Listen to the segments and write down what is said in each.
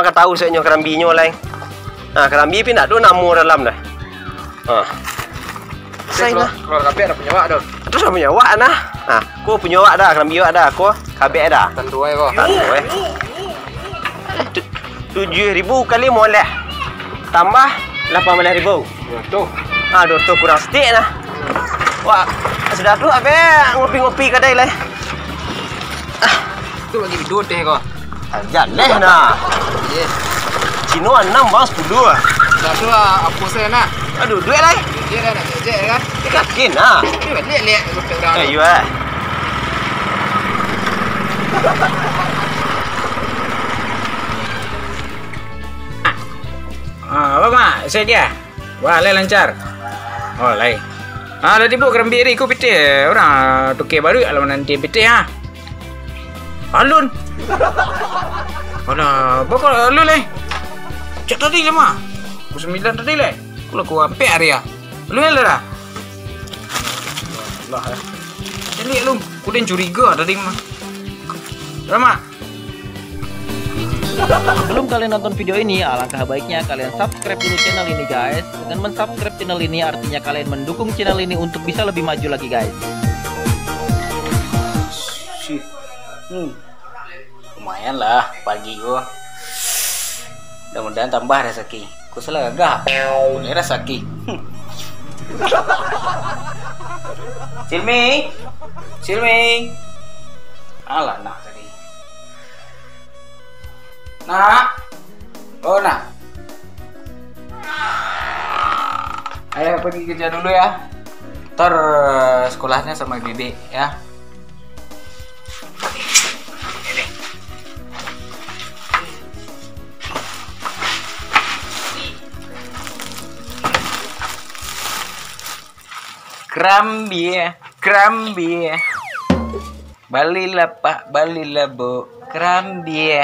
Maka tahu saya nyo kerambi nyo lain. Nah, kerambi pun nak do namu dalam dah. Saya lah. Keluar kabeh ada punya wak dah. Terus punya wak nah. Nah, aku punya wak dah, kerambi wak dah. Aku kabeh dah. Tandu ae kok. Tandu 7.000 kali molek. Tambah 18.000. Tuh. Aduh, tu kurang sedikit lah. Wah, sudah tu abe ngopi-ngopi kedai lah. Tu bagi bidut deh kok. Jangan nah. Yes. Cino 6 bang 10 ah. Dah tu apa saya nak? Aduh, duit lah. Dia dah nak kerja kan. Yakin ah. Dia lihat betul dah. Ayo ah. Apa mak? Saya dia. Wah, lai lancar. Oh, lai. Dah tiba kerambi ni ku piti. Orang tukar baru kalau nanti piti ha. Alun. Alah, bakal alun lai. Cak tadi je mak. Ku 9 tadi lai. Ku hampir hari ah. Alun lah dah. Allah ya. Jadi lu, ku dah curiga tadi mah. Dah mak. Sebelum kalian nonton video ini, alangkah baiknya kalian subscribe dulu channel ini guys. Dengan mensubscribe channel ini artinya kalian mendukung channel ini untuk bisa lebih maju lagi guys. Lumayan lah pagi gua. Mudah-mudahan tambah rezeki. Ku salah gagah. Boleh rezeki. Silmi. Silmi. Alah nak tadi. Nak. Oh nak. Ayo pergi kerja dulu ya. Ntar sekolahnya sama Bibi ya. Kerambi. Balilah pak, balilah bu. Kerambi.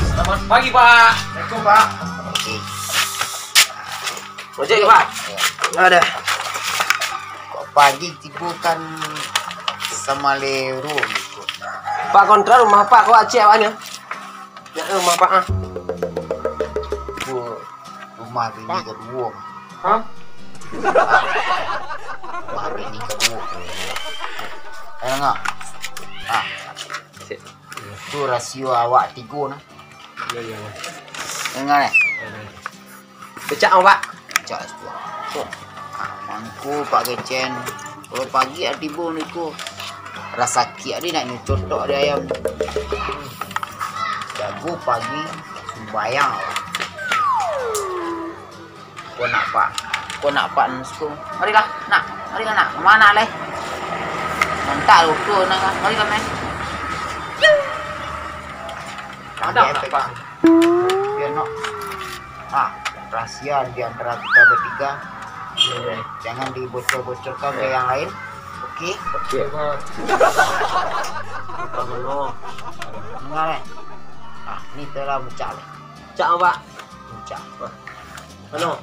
Selamat pagi pak. Assalamualaikum pak. Ojek ke pak? Ada. Kok pagi tiba kan sama lero. Pak kontra rumah pak kau acik awaknya. Ya rumah pak ah. Rumah ini kedua. Hah? Rumah ini kedua. Ayo enggak? Itu rasio awak 3 nah. Ya. Enggak nih? Becak pak. Cak itu. Mangku Pak Kecen. Kalau pagi ada tiba ni ku. Rasa kiak dia nak nyucot tok dia ayam. Jago pagi sembayang. Kau nak pak nusku. Marilah nak. Mana leh? Mantak lupa nak. Marilah men. Ada pak. Biar nak. Rahasia di antara kita bertiga. Jangan dibocor-bocorkan ke yang lain. Okey? Okey. Dengar ni telah becak leh. Cak pak. Becak. Ano?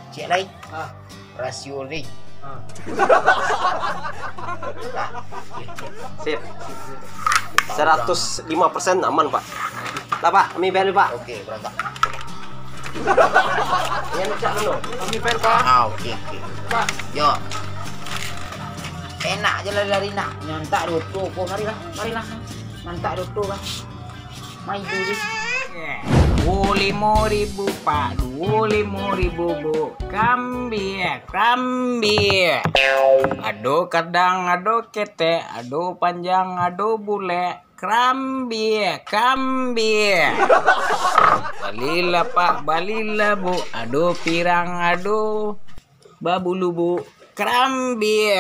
Cik lain. Rasio ni. Sip. 105% aman pak. Tak pak, kami bayar dulu pak. Okey, berangkat. Yang nak cak dulu. Kami bayar pak. Okey. Pak. Yo. Enak je lah dari nak. Nyantak doto kau. Marilah. Nantak doto kan. Mai dulu. 25.000 pak, 25.000 bu. Kerambi. Aduh kadang, aduh kete, aduh panjang, aduh bule. Kerambi. Balilah pak, balilah bu. Aduh pirang, aduh babulu bu. Kerambi.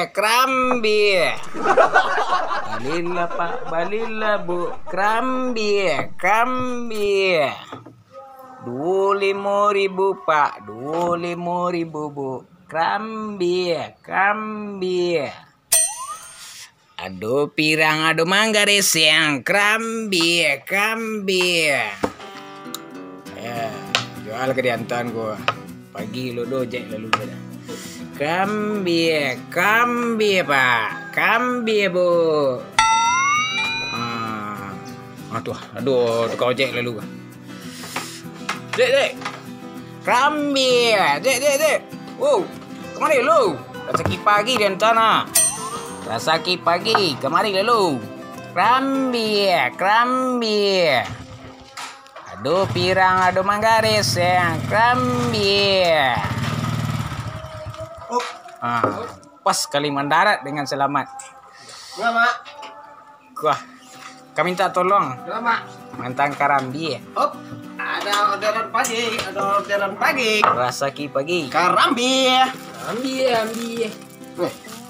Balilah pak, balilah bu. Kerambi. 25.000 pak, 25.000 bu. Kerambi. Aduh pirang, aduh mangga reseng. Kerambi. Ya, jual ke diantan gua. Pagi lo dojek lalu pada. Kerambi pak, bu. tuh. Aduh, tukang ojek lalu. Dek. Kerambi. Dek. Wow, kemari lu. Rasaki pagi di antara. Rasaki pagi, kemari lu. Kerambi. Aduh pirang, aduh manggaris yang kerambi. Pas kali mendarat dengan selamat. Ya, Mak. Wah, kami minta tolong. Ya, Mak. Mantan Karambi. Ada orderan pagi. Rasaki pagi. Karambi.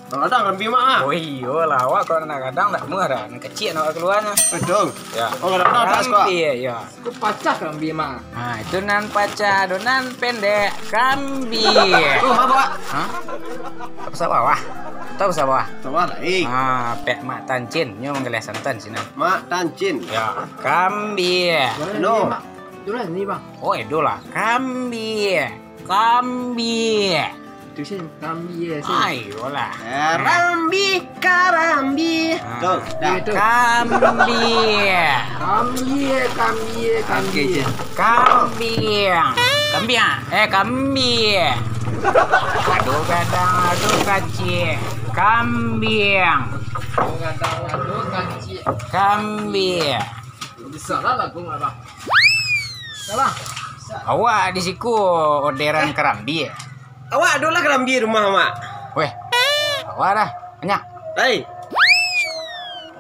Kalau ada Karambi Mak. Oh iya lah, awak kalau kadang tak murah, kecil nak keluarnya. Betul. Ya. Kalau ada atas kok. Karambi ya. Aku pacah Karambi Mak. Nah, itu nan pacar, donan pendek, Karambi. Apa, Pak? Hah? Apa sawah? Tahu sawah? Sawah lain. Pek mak tancin, nyo menggeles santan sini. Mak tancin. Ya, Karambi. No. Itulah ni bang. Oh, itu lah, Karambi. Itu sih Karambi ya sih. Ayolah. Karambi. Tuh, dah. Kambing. Aduh gadang, aduh kacik. Kambing. Bisa lah lagu nggak bang? Salah. Awak di siku orderan kerambi. Awak adalah Karambi rumah, Mak. Weh, awak dah banyak. Hei.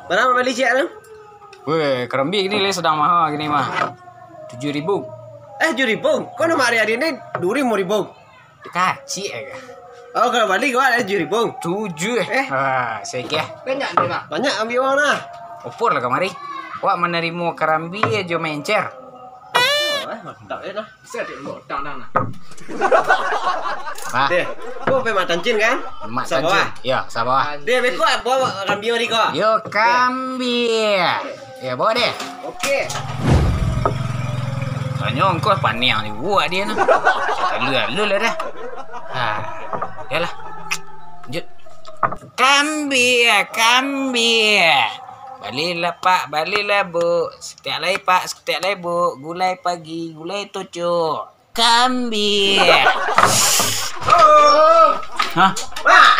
Berapa beli cik tu? Weh, kerambi gini le sedang mahal gini mah. 7.000. 7.000. Kau nama hari ini 2.000. Kacik aja. Oh, kalau balik kau ada 7.000. 7 saya kira. Banyak ni bang. Banyak ambil orang lah. Opor lah kemari. Wak menerima kerambi jo mencer. Mantap ya lah. Saya tengok tak nak. Pak, Deh, kau pergi mak tancin kan? mak Sabar. tancin. Ya, sabar. Deh, bekau bawa Karambi mari kau. Yo kambi. Ya, bawa deh. Okey. Tanya engkau pandai ni buat dia tu. Lalu lah dah. Yalah. Lanjut. Kambi. Balilah pak, balilah bu. Setiap lai pak, setiap lai bu. Gulai pagi, gulai tujuh. Kambi. Hah? Mak.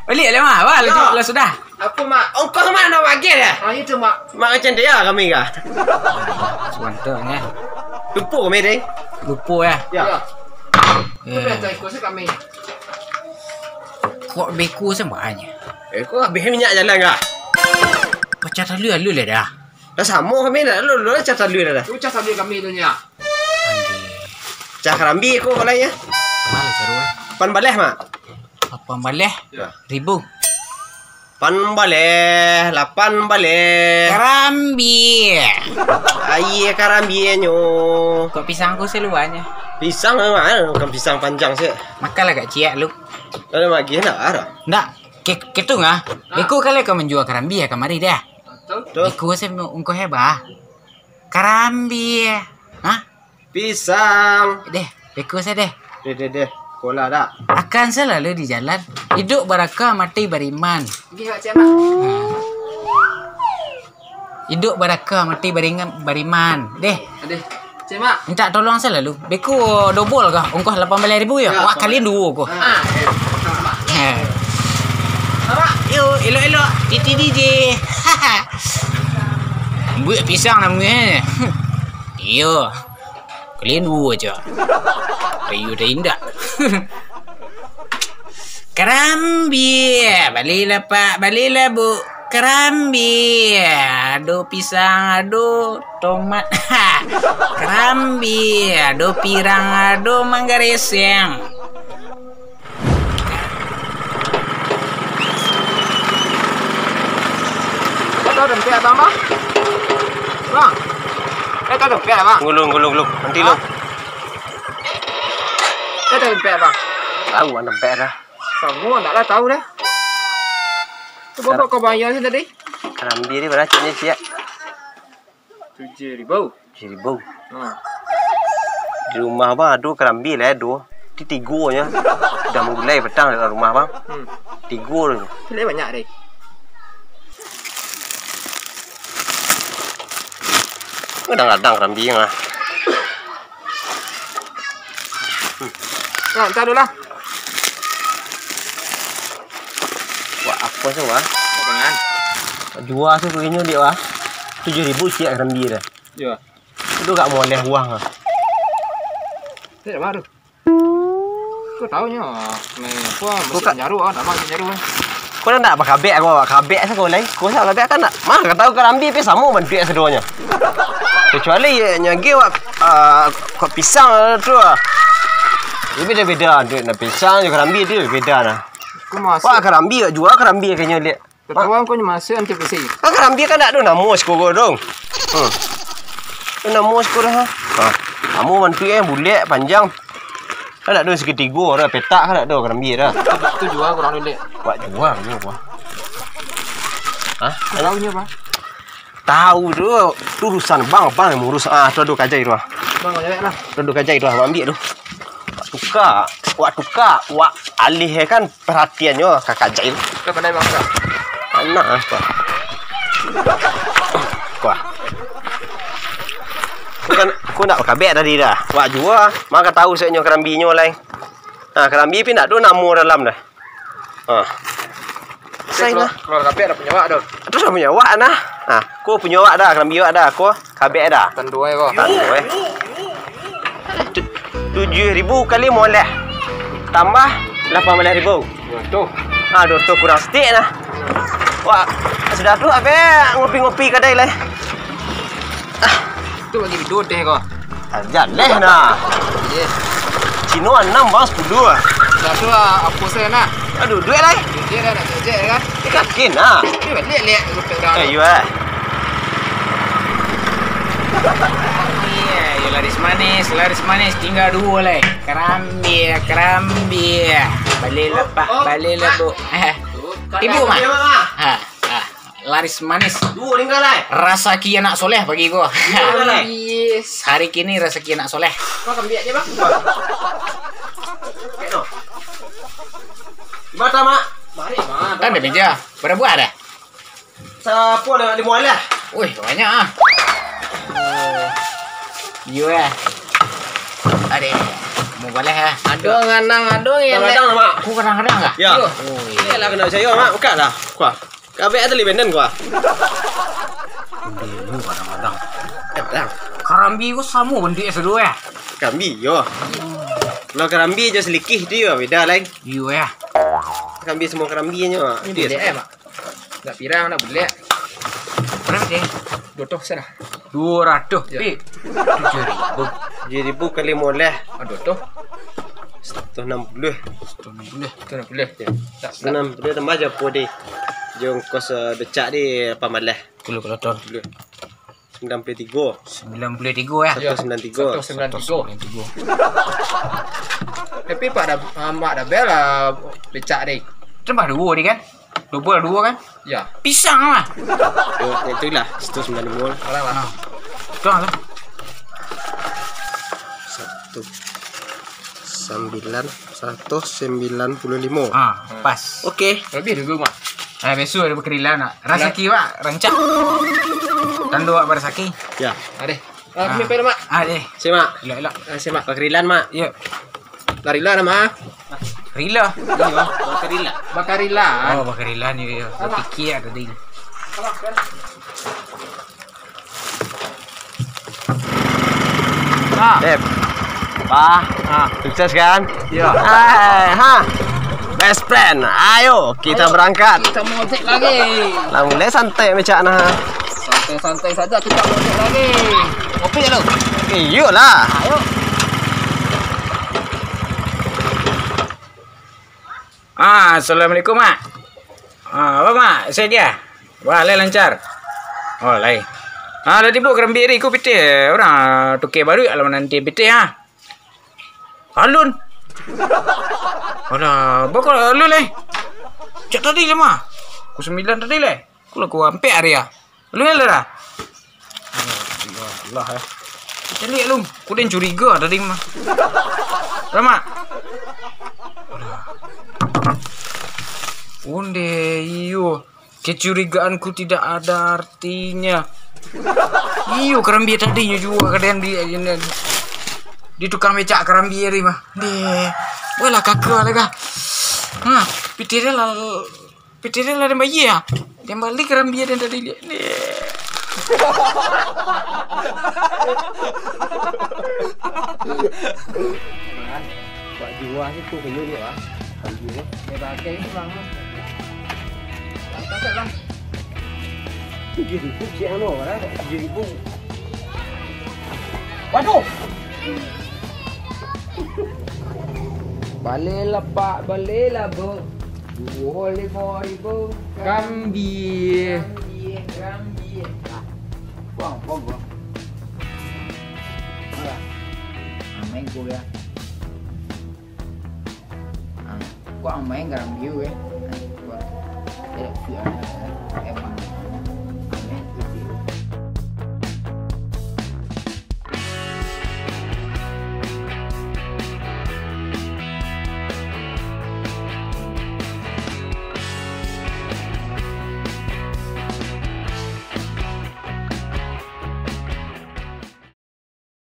Balik lah mak. Wah, lah sudah. Apa mak? Oh, kau mak nak bagi dah. Itu mak. Mak macam dia kami kah? Sebentar. Lupa kami deh. Lupa ya. Ya. Itu biasa ikut saya kami. Kok beku sembahnya? Kau habis minyak jalan kah? Pecah lalu lah dah. Dah sama kami dah. Lu cakap dulu dah. Itu cara sambil kami tu nya. Cak Karambi kau kalau ya. Mana seru Pan baleh mak. Apa baleh? Ya. 1.000. Pan baleh, 8 baleh. Karambi. Aye Karambi nyo. Kok pisangku seluarnya? Pisang mana? Bukan pisang panjang sih. Makanlah gak ciak lu. Ada magi nak ada. Ndak. Ketu ngah. Beku kali kau menjual karambi ya kemari dah. Tuh. Beku saya ungko hebat. Karambi. Hah? Pisang. Deh, beku saya deh. Deh. Kola dah. Akan selalu di jalan. Hidup barakah, mati beriman. Pergi kat siapa? Hidup barakah, mati beriman. Deh. Aduh. Cik Minta tolong selalu. Beku double kah? Ungkoh 18.000 ya? Wah, kalian dua kau. Yo, elok-elok. Titi DJ. Buat pisang namanya. Yo. Kalian dua aja. Ayu dah indah. Karambi. Balilah pak, balilah bu. Karambi. Aduh pisang, aduh tomat. Karambi. Aduh pirang, aduh mangga reseng. Tahu dempet abang bang? Bang. Tahu dempet abang? Gulung. Nanti lu. Tahu dempet abang? Tahu mana dempet dah. Semua taklah tahu dah. Tu berapa kau bayar ni tadi? Karambi ni berapa ni siap? 7.000. 7.000. Di rumah bang ada Karambi lah ada. Di 3 nya. Dah mulai petang dalam rumah bang. 3 tu. Pilih banyak deh. Kadang-kadang kerambi mah. Nah, entar dulu lah. Wah, apa sih wah? Jangan. Jual tu kayaknya dia wah. 7.000 siap kerambi dah. Ya. Itu gak mau oleh uang ah. Tidak baru. Kau tahu nya, apa mesti nyaru ah, nama nyaru ah. Kau nak apa kabek saya kau lagi. Kau nak kabek kan nak. Mah kau tahu kerambi pe sama bantu sedonya. Kecuali nyagi kau pisang tu. Ini beda-beda duit nak pisang je kerambi tu beda nah. Kau masih. Wah kerambi jual kerambi kayaknya lihat. Kau kau masih anti besi. Kan kerambi kan tak ada namos kau dong. Namos kau dah. Kamu bantu bulat panjang. Kan tak ada segitiga dah, petak kan tak ada kerambi dah. Tu jual kurang dulu. Buat jual ni apa? Hah? Tahu ni apa? Tahu tu urusan bang yang ngurus. Tu ada kajai tu. Bang jawab lah. Tu ada kajai tu, ambil tu. Wak tukar, wak alihkan perhatiannya ke kajai tu. Kau pandai bang tak? Anak apa? Kuah. Kau nak kabek tadi dah. Wak jual, maka tahu sebenarnya kerambinya lain. Kerambi pun nak tu namu dalam dah. Saya lah. Kalau kabek dah punya wak dah. Terus dah punya wak nah. Kau punya wak dah, kerambi wak dah. Kau kabek dah. Tandu ai kau. Tandu 7.000 kali moleh. Tambah 18.000. Tu. Tu kurang sedikit nah. Wah, sudah tu apa ngopi-ngopi kedai lah. Tu bagi video deh kau. Jangan nah. Yes. Cino 6 bang 10. Dah tu apa saya nak? Aduh, duit lah. Dia dah nak kerja kan? Yakin nah. Ni lihat gudang dah. You laris manis tinggal 2 lah. Kerambi. Balik bu. Ibu mah. Laris manis. 2 tinggal lah. Rezeki anak soleh bagi gua. Yes. Hari kini rezeki anak soleh. Kau kambing aja bang. Mata mak. Mari mak. Ada meja. Berapa ada? Siapa nak dimual lah? Wih, banyak ah. You Ade, mau boleh ya? Adong yang kadang mak. Aku kadang-kadang enggak? Ya. Iya lah kena saya mak, buka lah. Kuah. Kabeh ada libenden kuah. Lu kadang-kadang. Kadang. Kerambi ku samu bentuk sedo ya. Kerambi yo. Kalau kerambi je selikih dia beda lagi. You ya. Kerambi semua kerambinya. Ini boleh mak. Enggak pirang nak boleh. Berapa deh? 200 sana. 200. Ya. 7.000 kali moleh. Aduh tuh. 160. 160. Ya. 160 tambah je po deh. Jom kos becak di apa malah? Kalau ton. 93 ya. 193. Tapi Pak dah mak dah bel lah becak deh. Cuma 2 ni kan? 2 kan? Ya. Pisang lah. Itulah 190. Alah. Tu lah. 195. Pas. Okey. Lebih dulu mak. Besok ada berkerilan nak. Rasaki pak, rancak. Tandu pak bersaki. Ya. Ade. Kami pergi mak. Ade. Si mak. Elok. Si mak berkerilan mak. Ya. Larilah nama. Rila. Bakarila. Bakarilan. Oh, bakarilan ya. Fikir ada ding. Dep. Sukses kan? Ya. Best friend. Ayo, kita berangkat. Kita mau ojek lagi. Mulai santai macam nah. Santai saja kita mau ojek lagi. Kopi ya lu. Iyalah. Ayo. Assalamualaikum mak. Apa mak? Saya dia. Wah, lancar. Oh, lai. Dah tiba kerambi ni ku piti. Orang tukar baru alam nanti piti ha. Alun. Alah, bakal alun lai. Cak tadi le mah. Ku 9 tadi le. Ku lah ku ampe area. Alun lah dah. Allah eh. Cari lu. Ku den curiga tadi mah. Lama. Onde iyo, kecurigaanku tidak ada artinya. Iyo kerambi tadinya juga kadang di tukang becak kerambi ini mah. Deh, boleh kakak lah. Nah, pitirnya lah dan bayi ya. Dia balik kerambi dan tadi dia. Buat jual itu kayu dia lah. Kayu dia. Dia pakai ini bang. Kakak bang. 7.000 siapa no? Kan? 7.000. Waduh. Baliklah pak, baliklah bu. 2.500 Kerambi. Buang. Main ko ya. Ko ang main kerambi ya. Em